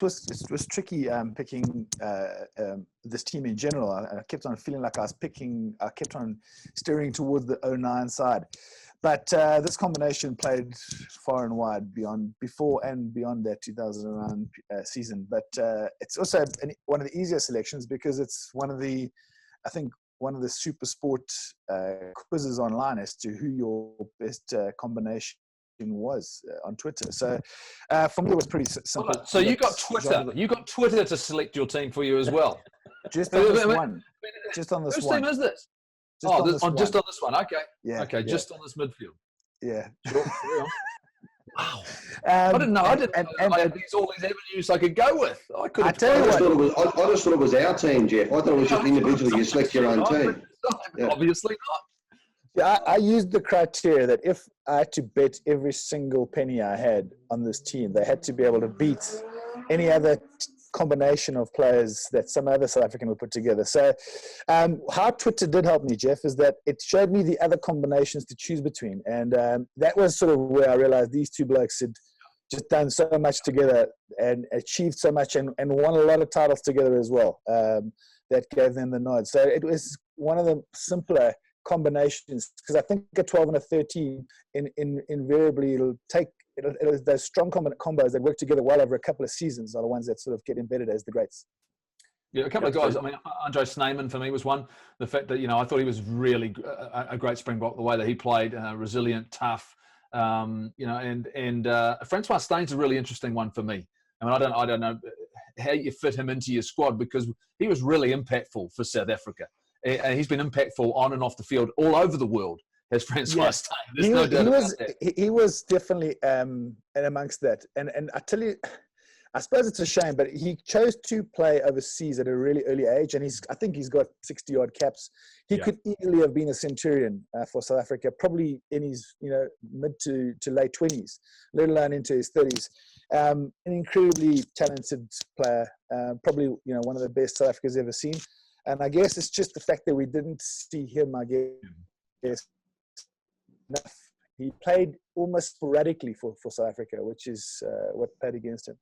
was tricky picking this team in general. I kept on feeling like I kept on steering towards the 09 side. But this combination played far and wide before and beyond that 2009 season. But it's also one of the easier selections because it's one of the SuperSport quizzes online as to who your best combination was on Twitter. So for me, it was pretty simple. Well, so you got Twitter. You got Twitter to select your team for you as well. Just on this one. Just on this Whose one. team is this? Just on this one. Okay. Yeah. Okay. Yeah. Just on this midfield. Yeah. Sure. Wow. I didn't know. I had all these avenues I could go with. I just thought it was our team, Jeff. I thought it was just individually you select your own team. Obviously not. Yeah, I used the criteria that if I had to bet every single penny I had on this team, they had to be able to beat any other combination of players that some other South African would put together. So how Twitter did help me, Jeff, is that it showed me the other combinations to choose between. And that was sort of where I realized these two blokes had just done so much together and achieved so much and won a lot of titles together as well. That gave them the nod. So it was one of the simpler combinations, because I think a 12 and a 13 invariably it'll those strong combos that work together well over a couple of seasons are the ones that sort of get embedded as the greats. Yeah, a couple of guys. I mean, Andre Snyman for me was one. The fact that I thought he was really a great Springbok. The way that he played, resilient, tough. And Frans Steyn's a really interesting one for me. I mean, I don't know how you fit him into your squad because he was really impactful for South Africa. He's been impactful on and off the field all over the world. As Frans Steyn, there's no doubt about that. He was definitely and amongst that. And I tell you, I suppose it's a shame, but he chose to play overseas at a really early age, and I think he's got 60-odd caps. He could easily have been a centurion for South Africa, probably in his mid to late 20s, let alone into his 30s. An incredibly talented player, probably one of the best South Africa's ever seen. And I guess it's just the fact that we didn't see him, I guess, enough. He played almost sporadically for South Africa, which is what played against him.